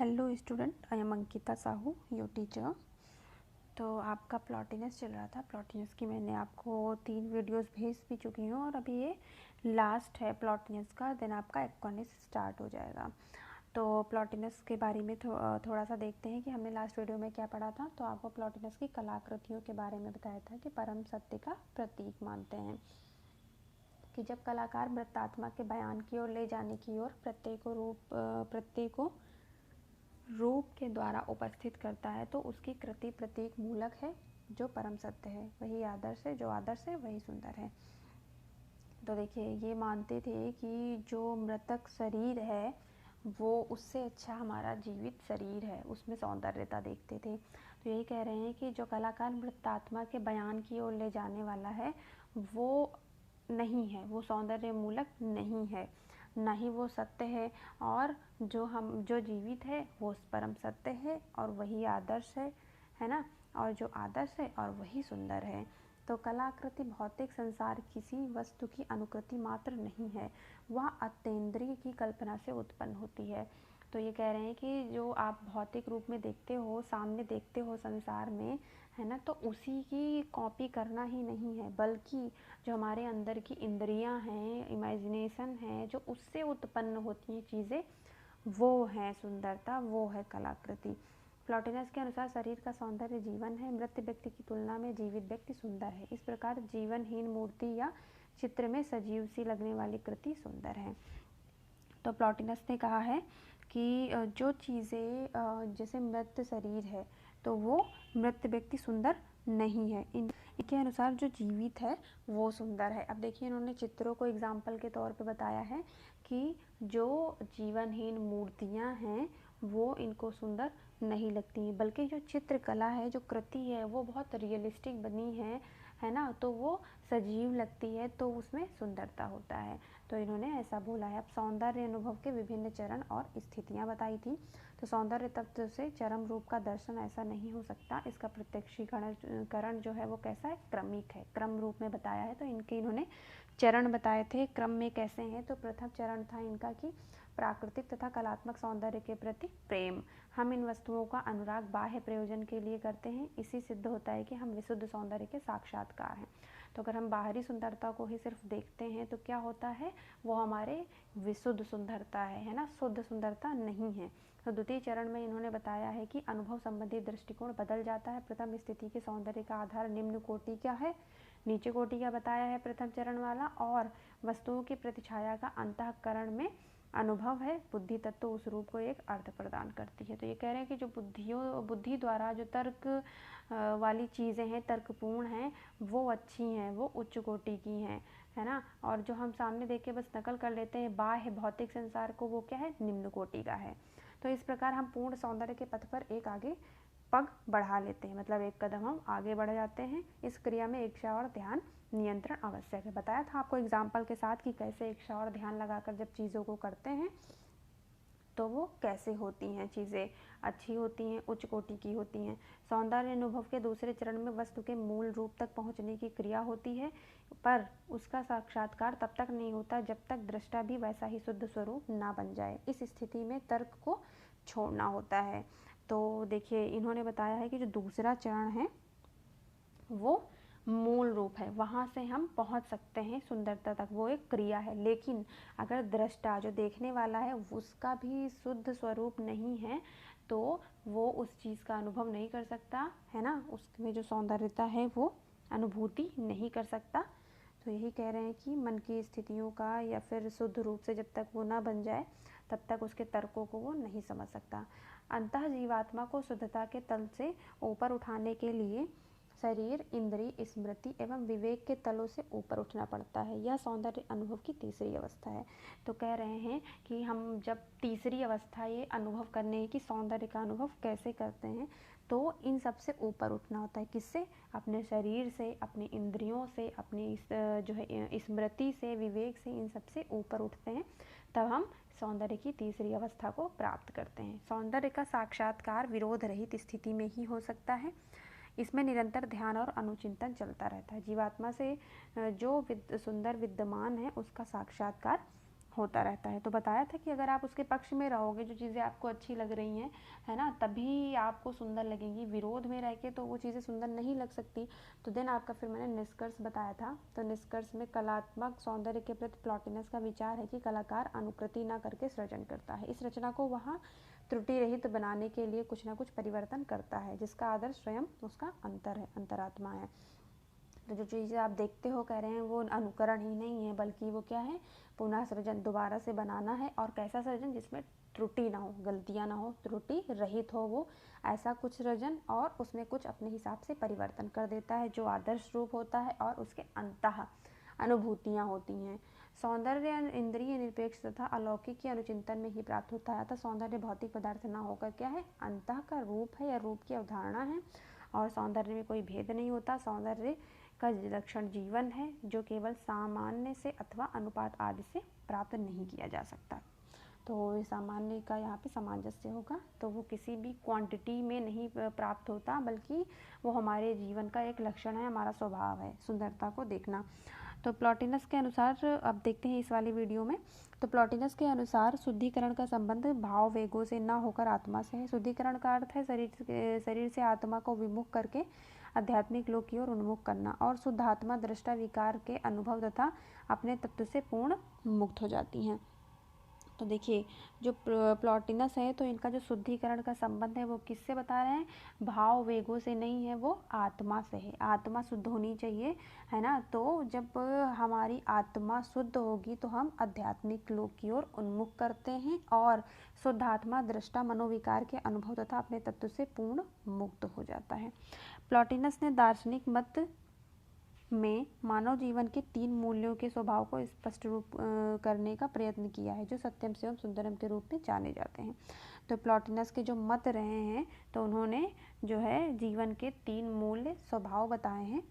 Hello student, I am Ankita Sahu, your teacher. तो आपका प्लॉटिनस चल रहा था। प्लॉटिनस की मैंने आपको 3 वीडियोस भेज भी चुकी हूँ और अभी ये लास्ट है प्लॉटिनस का। देन आपका एक्वानिस स्टार्ट हो जाएगा। तो प्लॉटिनस के बारे में थोड़ा सा देखते हैं कि हमने लास्ट वीडियो में क्या पढ़ा था। तो आपको प्लॉटिनस की कलाकृतियों के बारे में बताया था कि परम सत्य का प्रतीक मानते हैं कि जब कलाकार मृतात्मा के बयान की ओर ले जाने की ओर प्रत्यय को रूप के द्वारा उपस्थित करता है तो उसकी कृति प्रतीक मूलक है, जो परम सत्य है। वही आदर्श है, जो आदर्श है वही सुंदर है। तो देखिए, ये मानते थे कि जो मृतक शरीर है वो उससे अच्छा हमारा जीवित शरीर है, उसमें सौंदर्यता देखते थे। तो यही कह रहे हैं कि जो कलाकार मृतात्मा के बयान की ओर ले जाने वाला है वो नहीं है, वो सौंदर्य मूलक नहीं है, ना ही वो सत्य है। और जो जीवित है वो परम सत्य है और वही आदर्श है ना। और जो आदर्श है और वही सुंदर है। तो कलाकृति भौतिक संसार किसी वस्तु की अनुकृति मात्र नहीं है, वह अतीन्द्रिय की कल्पना से उत्पन्न होती है। तो ये कह रहे हैं कि जो आप भौतिक रूप में देखते हो, सामने देखते हो संसार में, है ना, तो उसी की कॉपी करना ही नहीं है, बल्कि जो हमारे अंदर की इंद्रियां हैं, इमेजिनेशन है, जो उससे उत्पन्न होती हैं चीज़ें, वो है सुंदरता, वो है कलाकृति। प्लॉटिनस के अनुसार शरीर का सौंदर्य जीवन है, मृत व्यक्ति की तुलना में जीवित व्यक्ति सुंदर है। इस प्रकार जीवनहीन मूर्ति या चित्र में सजीव सी लगने वाली कृति सुंदर है। तो प्लॉटिनस ने कहा है कि जो चीज़ें जैसे मृत शरीर है तो वो मृत व्यक्ति सुंदर नहीं है। इनके अनुसार जो जीवित है वो सुंदर है। अब देखिए, इन्होंने चित्रों को एग्जाम्पल के तौर पे बताया है कि जो जीवनहीन मूर्तियां हैं वो इनको सुंदर नहीं लगती, बल्कि जो चित्रकला है, जो कृति है, वो बहुत रियलिस्टिक बनी है ना, तो वो सजीव लगती है, तो उसमें सुंदरता होता है। तो इन्होंने ऐसा बोला है। अब सौंदर्य अनुभव के विभिन्न चरण और स्थितियां बताई थी। तो सौंदर्य तत्व से चरम रूप का दर्शन ऐसा नहीं हो सकता। इसका प्रत्यक्षीकरण जो है वो कैसा है, क्रमिक है, क्रम रूप में बताया है। तो इन्होंने चरण बताए थे, क्रम में कैसे हैं। तो प्रथम चरण था इनका कि प्राकृतिक तथा कलात्मक सौंदर्य के प्रति प्रेम। हम इन वस्तुओं का अनुराग बाह्य प्रयोजन के लिए करते हैं, इसी सिद्ध होता है कि हम विशुद्ध सौंदर्य के साक्षात्कार हैं। तो अगर हम बाहरी सुंदरता को ही सिर्फ देखते हैं तो क्या होता है, वो हमारे विशुद्ध सुंदरता है ना, शुद्ध सुंदरता नहीं है। तो द्वितीय चरण में इन्होंने बताया है कि अनुभव संबंधी दृष्टिकोण बदल जाता है। प्रथम स्थिति के सौंदर्य का आधार निम्न कोटि क्या है, नीचे कोटि का बताया है प्रथम चरण वाला, और वस्तुओं की प्रतिछाया का अंतःकरण में अनुभव है। बुद्धि तत्व उस रूप को एक अर्थ प्रदान करती है। तो ये कह रहे हैं कि जो बुद्धि द्वारा जो तर्क वाली चीज़ें हैं, तर्कपूर्ण हैं, वो अच्छी हैं, वो उच्च कोटि की हैं, है ना। और जो हम सामने देख के बस नकल कर लेते हैं बाह्य भौतिक संसार को, वो क्या है, निम्न कोटि का है। तो इस प्रकार हम पूर्ण सौंदर्य के पथ पर एक आगे पग बढ़ा लेते हैं, मतलब एक कदम हम आगे बढ़ जाते हैं। इस क्रिया में इच्छा और ध्यान नियंत्रण आवश्यक है। बताया था आपको एग्जाम्पल के साथ कि कैसे इच्छा और ध्यान लगाकर जब चीज़ों को करते हैं तो वो कैसे होती हैं, चीज़ें अच्छी होती हैं, उच्च कोटि की होती हैं। सौंदर्य अनुभव के दूसरे चरण में वस्तु के मूल रूप तक पहुंचने की क्रिया होती है, पर उसका साक्षात्कार तब तक नहीं होता जब तक दृष्टा भी वैसा ही शुद्ध स्वरूप ना बन जाए। इस स्थिति में तर्क को छोड़ना होता है। तो देखिए, इन्होंने बताया है कि जो दूसरा चरण है वो मूल रूप है, वहाँ से हम पहुँच सकते हैं सुंदरता तक, वो एक क्रिया है। लेकिन अगर दृष्टा, जो देखने वाला है, उसका भी शुद्ध स्वरूप नहीं है तो वो उस चीज़ का अनुभव नहीं कर सकता, है ना, उसमें जो सौंदर्यता है वो अनुभूति नहीं कर सकता। तो यही कह रहे हैं कि मन की स्थितियों का या फिर शुद्ध रूप से जब तक वो ना बन जाए तब तक उसके तर्कों को वो नहीं समझ सकता। अंतः जीवात्मा को शुद्धता के तल से ऊपर उठाने के लिए शरीर, इंद्रिय, स्मृति एवं विवेक के तलों से ऊपर उठना पड़ता है। यह सौंदर्य अनुभव की तीसरी अवस्था है। तो कह रहे हैं कि हम जब तीसरी अवस्था ये अनुभव करने की सौंदर्य का अनुभव कैसे करते हैं, तो इन सब से ऊपर उठना होता है। किससे, अपने शरीर से, अपनी इंद्रियों से, अपनी जो है स्मृति से, विवेक से, इन सब से ऊपर उठते हैं, तब हम सौंदर्य की तीसरी अवस्था को प्राप्त करते हैं। सौंदर्य का साक्षात्कार विरोध रहित स्थिति में ही हो सकता है। इसमें निरंतर ध्यान और अनुचिंतन चलता रहता है। जीवात्मा से जो सुंदर विद्यमान है उसका साक्षात्कार होता रहता है। तो बताया था कि अगर आप उसके पक्ष में रहोगे, जो चीज़ें आपको अच्छी लग रही हैं, है ना, तभी आपको सुंदर लगेंगी। विरोध में रह के तो वो चीज़ें सुंदर नहीं लग सकती। तो देन आपका फिर मैंने निष्कर्ष बताया था। तो निष्कर्ष में कलात्मक सौंदर्य के प्रति प्लॉटिनस का विचार है कि कलाकार अनुकृति ना करके सृजन करता है। इस रचना को वहाँ त्रुटि रहित बनाने के लिए कुछ ना कुछ परिवर्तन करता है, जिसका आदर्श स्वयं उसका अंतर है, अंतरात्मा है। तो जो चीज़ें आप देखते हो, कह रहे हैं, वो अनुकरण ही नहीं है, बल्कि वो क्या है, पुनः सृजन, दोबारा से बनाना है। और कैसा सृजन? जिसमें त्रुटि ना हो, गलतियाँ ना हो, त्रुटि रहित हो वो, ऐसा कुछ सृजन, और उसमें कुछ अपने हिसाब से परिवर्तन कर देता है, जो आदर्श रूप होता है और उसके अंतः अनुभूतियाँ होती हैं। सौंदर्य इंद्रिय निरपेक्ष तथा अलौकिक के अनुचिंतन में ही प्राप्त होता है। अतः सौंदर्य भौतिक पदार्थ न होकर क्या है, अंतः का रूप है या रूप की अवधारणा है। और सौंदर्य में कोई भेद नहीं होता। सौंदर्य का लक्षण जीवन है, जो केवल सामान्य से अथवा अनुपात आदि से प्राप्त नहीं किया जा सकता। तो सामान्य का यहाँ पे सामंजस्य होगा। तो वो किसी भी क्वांटिटी में नहीं प्राप्त होता, बल्कि वो हमारे जीवन का एक लक्षण है, हमारा स्वभाव है, सुंदरता को देखना। तो प्लॉटिनस के अनुसार अब देखते हैं इस वाली वीडियो में। तो प्लॉटिनस के अनुसार शुद्धिकरण का संबंध भाव वेगों से न होकर आत्मा से है। शुद्धिकरण का अर्थ है शरीर से आत्मा को विमुख करके आध्यात्मिक लोक की ओर उन्मुख करना। और शुद्ध आत्मा दृष्टा विकार के अनुभव तथा अपने तत्व से पूर्ण मुक्त हो जाती हैं। तो देखिए, जो प्लॉटिनस है, तो इनका जो शुद्धिकरण का संबंध है वो किससे बता रहे हैं? भाव वेगों से नहीं है, वो आत्मा से है। आत्मा शुद्ध होनी चाहिए, है ना। तो जब हमारी आत्मा शुद्ध होगी तो हम आध्यात्मिक लोक की ओर उन्मुख करते हैं, और शुद्ध आत्मा दृष्टा मनोविकार के अनुभव तथा अपने तत्व से पूर्ण मुक्त हो जाता है। प्लॉटिनस ने दार्शनिक मत में मानव जीवन के 3 मूल्यों के स्वभाव को स्पष्ट रूप करने का प्रयत्न किया है, जो सत्यम एवं सुंदरम के रूप में जाने जाते हैं। तो प्लॉटिनस के जो मत रहे हैं, तो उन्होंने जो है जीवन के 3 मूल्य स्वभाव बताए हैं।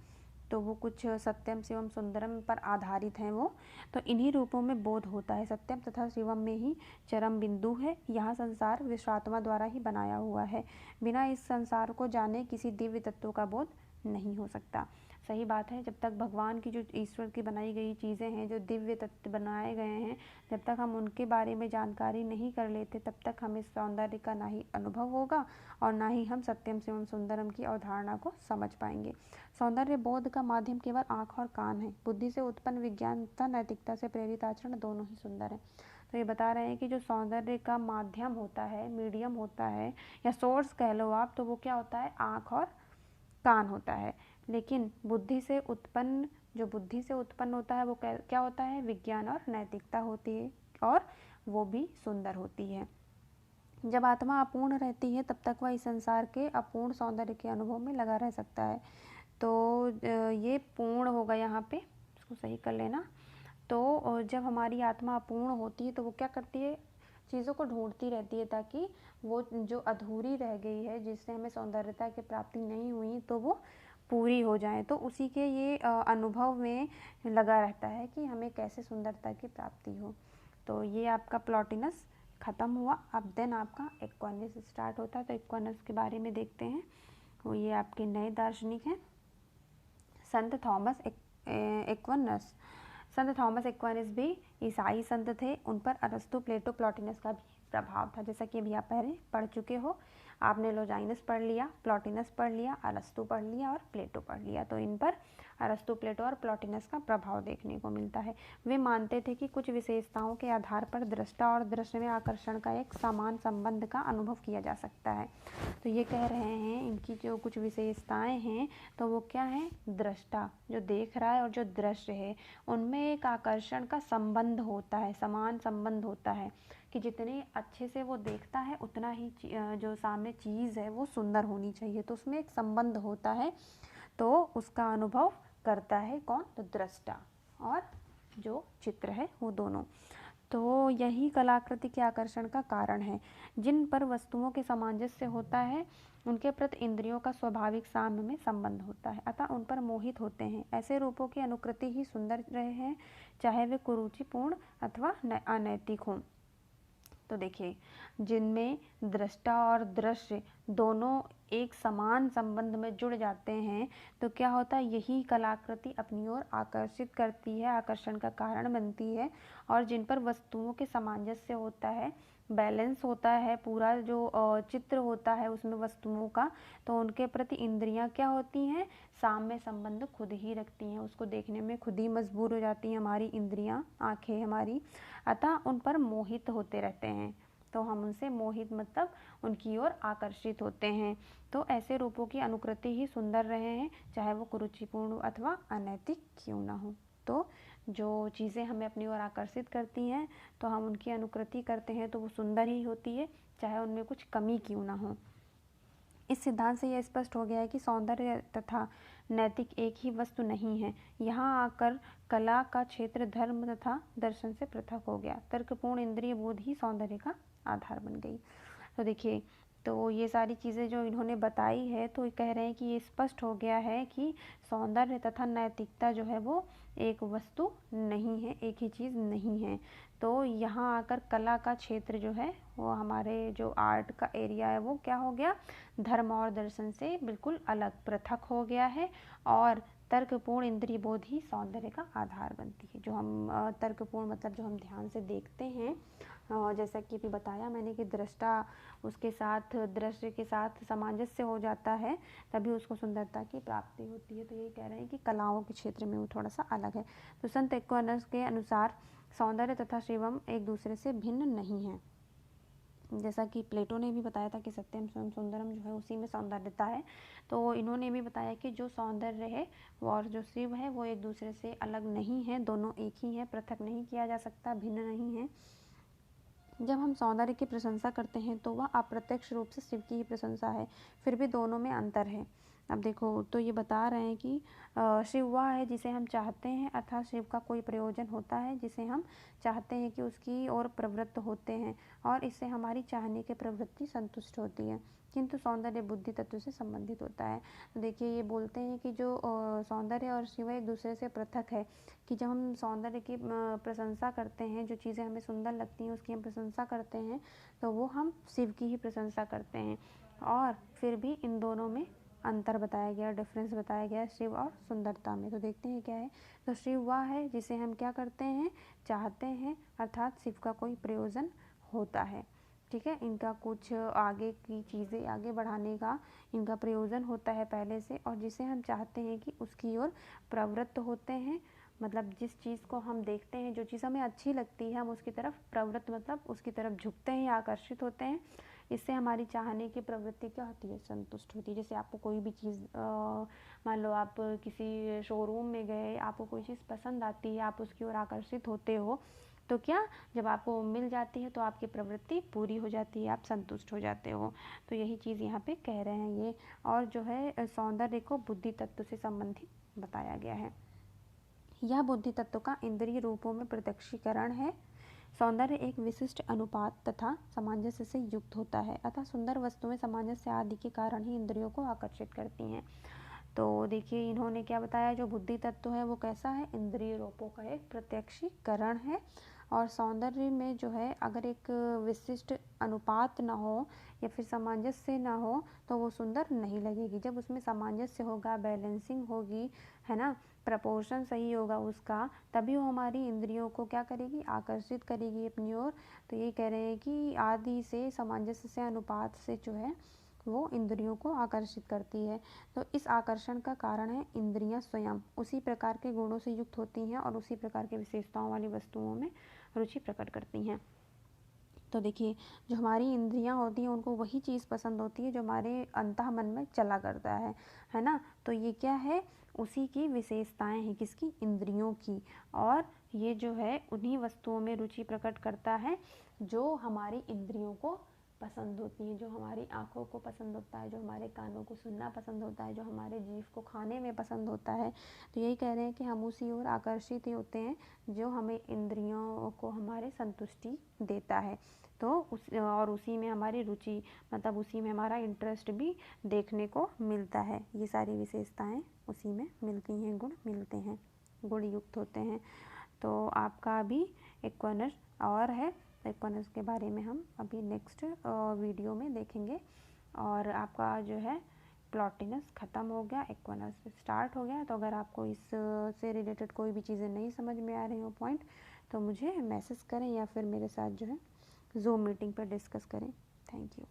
तो वो कुछ सत्यम शिवम सुंदरम पर आधारित हैं वो। तो इन्हीं रूपों में बोध होता है। सत्यम तथा शिवम में ही चरम बिंदु है। यहाँ संसार विश्वात्मा द्वारा ही बनाया हुआ है। बिना इस संसार को जाने किसी दिव्य तत्व का बोध नहीं हो सकता। सही बात है। जब तक भगवान की जो ईश्वर की बनाई गई चीज़ें हैं, जो दिव्य तत्व बनाए गए हैं, जब तक हम उनके बारे में जानकारी नहीं कर लेते, तब तक हमें सौंदर्य का ना ही अनुभव होगा और ना ही हम सत्यम शिवम सुंदरम की अवधारणा को समझ पाएंगे। सौंदर्य बोध का माध्यम केवल आँख और कान है। बुद्धि से उत्पन्न विज्ञान तथा नैतिकता से प्रेरित आचरण दोनों ही सुंदर है। तो ये बता रहे हैं कि जो सौंदर्य का माध्यम होता है, मीडियम होता है, या सोर्स कह लो आप, तो वो क्या होता है? आँख और कान होता है। लेकिन बुद्धि से उत्पन्न होता है, वो क्या होता है? विज्ञान और नैतिकता होती है, और वो भी सुंदर होती है। जब आत्मा अपूर्ण रहती है, तब तक वह इस संसार के अपूर्ण सौंदर्य के अनुभव में लगा रह सकता है। तो ये पूर्ण होगा, यहाँ पे इसको सही कर लेना। तो जब हमारी आत्मा अपूर्ण होती है, तो वो क्या करती है? चीज़ों को ढूंढती रहती है, ताकि वो जो अधूरी रह गई है, जिससे हमें सौंदर्यता की प्राप्ति नहीं हुई, तो वो पूरी हो जाए। तो उसी के ये अनुभव में लगा रहता है कि हमें कैसे सुंदरता की प्राप्ति हो। तो ये आपका प्लॉटिनस ख़त्म हुआ। अब देन आपका एक्वाइनस स्टार्ट होता है। तो एक्वाइनस के बारे में देखते हैं। वो ये आपके नए दार्शनिक हैं, संत थॉमस एक्वाइनस। संत थॉमस एक्वाइनस भी ईसाई संत थे। उन पर अरस्तु, प्लेटो, प्लॉटिनस का भी प्रभाव था। जैसा कि अभी आप पहले पढ़ चुके हो, आपने लोजाइनस पढ़ लिया, प्लॉटिनस पढ़ लिया, अरस्तु पढ़ लिया और प्लेटो पढ़ लिया। तो इन पर अरस्तु, प्लेटो और प्लॉटिनस का प्रभाव देखने को मिलता है। वे मानते थे कि कुछ विशेषताओं के आधार पर दृष्टा और दृश्य में आकर्षण का एक समान संबंध का अनुभव किया जा सकता है। तो ये कह रहे हैं, इनकी जो कुछ विशेषताएं हैं, तो वो क्या है? दृष्टा जो देख रहा है और जो दृश्य है, उनमें एक आकर्षण का संबंध होता है, समान संबंध होता है, कि जितने अच्छे से वो देखता है, उतना ही जो सामने चीज़ है वो सुंदर होनी चाहिए। तो उसमें एक संबंध होता है, तो उसका अनुभव करता है कौन? तो दृष्टा और जो चित्र है, वो दोनों। तो यही कलाकृति के आकर्षण का कारण है। जिन पर वस्तुओं के सामंजस्य होता है, उनके प्रति इंद्रियों का स्वाभाविक साम्य में संबंध होता है, अतः उन पर मोहित होते हैं। ऐसे रूपों की अनुकृति ही सुंदर रहे हैं, चाहे वे कुरुचिपूर्ण अथवा अनैतिक हों। तो देखिए, जिनमें दृष्टा और दृश्य दोनों एक समान संबंध में जुड़ जाते हैं तो क्या होता है, यही कलाकृति अपनी ओर आकर्षित करती है, आकर्षण का कारण बनती है। और जिन पर वस्तुओं के सामंजस्य होता है, बैलेंस होता है, पूरा जो चित्र होता है उसमें वस्तुओं का, तो उनके प्रति इंद्रियां क्या होती हैं, साम्य संबंध खुद ही रखती हैं, उसको देखने में खुद ही मजबूर हो जाती हैं हमारी इंद्रियां, आंखें हमारी, अतः उन पर मोहित होते रहते हैं। तो हम उनसे मोहित मतलब उनकी ओर आकर्षित होते हैं। तो ऐसे रूपों की अनुकृति ही सुंदर रहे हैं, चाहे वो कुरुचिपूर्ण अथवा अनैतिक क्यों ना हो। तो जो चीज़ें हमें अपनी ओर आकर्षित करती हैं तो हम उनकी अनुकृति करते हैं तो वो सुंदर ही होती है, चाहे उनमें कुछ कमी क्यों ना हो। इस सिद्धांत से यह स्पष्ट हो गया है कि सौंदर्य तथा नैतिक एक ही वस्तु नहीं है। यहाँ आकर कला का क्षेत्र धर्म तथा दर्शन से पृथक हो गया। तर्कपूर्ण इंद्रिय बोध ही सौंदर्य का आधार बन गई। तो देखिए, तो ये सारी चीज़ें जो इन्होंने बताई है, तो ये कह रहे हैं कि ये स्पष्ट हो गया है कि सौंदर्य तथा नैतिकता जो है वो एक वस्तु नहीं है, एक ही चीज़ नहीं है। तो यहाँ आकर कला का क्षेत्र जो है वो हमारे जो आर्ट का एरिया है वो क्या हो गया, धर्म और दर्शन से बिल्कुल अलग पृथक हो गया है। और तर्कपूर्ण इंद्रिय बोध ही सौंदर्य का आधार बनती है। जो हम तर्कपूर्ण मतलब जो हम ध्यान से देखते हैं, जैसा कि अभी बताया मैंने कि दृष्टा उसके साथ, दृश्य के साथ सामंजस्य हो जाता है, तभी उसको सुंदरता की प्राप्ति होती है। तो ये कह रहे हैं कि कलाओं के क्षेत्र में वो थोड़ा सा अलग है। तो संत एक्वानस के अनुसार सौंदर्य तथा शिवम एक दूसरे से भिन्न नहीं है। जैसा कि प्लेटो ने भी बताया था कि सत्यम स्वयं सुंदरम जो है उसी में सौंदर्यता है, तो इन्होंने भी बताया कि जो सौंदर्य है और जो शिव है वो एक दूसरे से अलग नहीं है, दोनों एक ही है, पृथक नहीं किया जा सकता, भिन्न नहीं है। जब हम सौंदर्य की प्रशंसा करते हैं तो वह अप्रत्यक्ष रूप से शिव की ही प्रशंसा है, फिर भी दोनों में अंतर है। अब देखो, तो ये बता रहे हैं कि शिव वह है जिसे हम चाहते हैं, अर्थात शिव का कोई प्रयोजन होता है जिसे हम चाहते हैं कि उसकी ओर प्रवृत्त होते हैं और इससे हमारी चाहने की प्रवृत्ति संतुष्ट होती है। किंतु सौंदर्य बुद्धि तत्व से संबंधित होता है। तो देखिए, ये बोलते हैं कि जो सौंदर्य और शिव एक दूसरे से पृथक है, कि जब हम सौंदर्य की प्रशंसा करते हैं, जो चीज़ें हमें सुंदर लगती हैं उसकी हम प्रशंसा करते हैं, तो वो हम शिव की ही प्रशंसा करते हैं। और फिर भी इन दोनों में अंतर बताया गया, डिफरेंस बताया गया शिव और सुंदरता में। तो देखते हैं क्या है। तो शिव वह है जिसे हम क्या करते हैं, चाहते हैं, अर्थात शिव का कोई प्रयोजन होता है। ठीक है, इनका कुछ आगे की चीज़ें आगे बढ़ाने का इनका प्रयोजन होता है पहले से, और जिसे हम चाहते हैं कि उसकी ओर प्रवृत्त होते हैं। मतलब जिस चीज़ को हम देखते हैं, जो चीज़ हमें अच्छी लगती है, हम उसकी तरफ प्रवृत्त मतलब उसकी तरफ झुकते हैं, आकर्षित होते हैं। इससे हमारी चाहने की प्रवृत्ति क्या होती है, संतुष्ट होती है। जैसे आपको कोई भी चीज़ मान लो आप किसी शोरूम में गए, आपको कोई चीज़ पसंद आती है, आप उसकी ओर आकर्षित होते हो, तो क्या, जब आपको मिल जाती है तो आपकी प्रवृत्ति पूरी हो जाती है, आप संतुष्ट हो जाते हो। तो यही चीज़ यहाँ पे कह रहे हैं ये। और जो है सौंदर्य को बुद्धि तत्व से संबंधित बताया गया है। यह बुद्धि तत्व का इंद्रिय रूपों में प्रत्यक्षीकरण है। सौंदर्य एक विशिष्ट अनुपात तथा सामंजस्य से युक्त होता है, अतः सुंदर वस्तुएं सामंजस्य आदि के कारण ही इंद्रियों को आकर्षित करती हैं। तो देखिए, इन्होंने क्या बताया, जो बुद्धि तत्व है वो कैसा है, इंद्रिय रूपों का एक प्रत्यक्षीकरण है। और सौंदर्य में जो है अगर एक विशिष्ट अनुपात ना हो या फिर सामंजस्य ना हो तो वो सुंदर नहीं लगेगी। जब उसमें सामंजस्य होगा, बैलेंसिंग होगी, है ना, प्रपोर्शन सही होगा उसका, तभी वो हमारी इंद्रियों को क्या करेगी, आकर्षित करेगी अपनी ओर। तो ये कह रहे हैं कि आदि से, सामंजस्य से, अनुपात से जो है वो इंद्रियों को आकर्षित करती है। तो इस आकर्षण का कारण है इंद्रियां स्वयं उसी प्रकार के गुणों से युक्त होती हैं और उसी प्रकार के विशेषताओं वाली वस्तुओं में रुचि प्रकट करती हैं। तो देखिए, जो हमारी इंद्रियां होती हैं उनको वही चीज़ पसंद होती है जो हमारे अंतः मन में चला करता है ना। तो ये क्या है, उसी की विशेषताएं हैं, किसकी, इंद्रियों की। और ये जो है उन्हीं वस्तुओं में रुचि प्रकट करता है जो हमारी इंद्रियों को पसंद होती हैं, जो हमारी आँखों को पसंद होता है, जो हमारे कानों को सुनना पसंद होता है, जो हमारे जीभ को खाने में पसंद होता है। तो यही कह रहे हैं कि हम उसी ओर आकर्षित ही होते हैं जो हमें इंद्रियों को हमारे संतुष्टि देता है। तो उसी में हमारी रुचि मतलब उसी में हमारा इंटरेस्ट भी देखने को मिलता है। ये सारी विशेषताएं उसी में मिलती हैं, गुण मिलते हैं, गुण युक्त होते हैं। तो आपका अभी एक कॉर्नर और है, एक्वानस के बारे में हम अभी नेक्स्ट वीडियो में देखेंगे। और आपका जो है प्लॉटिनस ख़त्म हो गया, एक्वानस स्टार्ट हो गया। तो अगर आपको इस से रिलेटेड कोई भी चीज़ें नहीं समझ में आ रही हो पॉइंट, तो मुझे मैसेज करें या फिर मेरे साथ जो है ज़ूम मीटिंग पर डिस्कस करें। Thank you.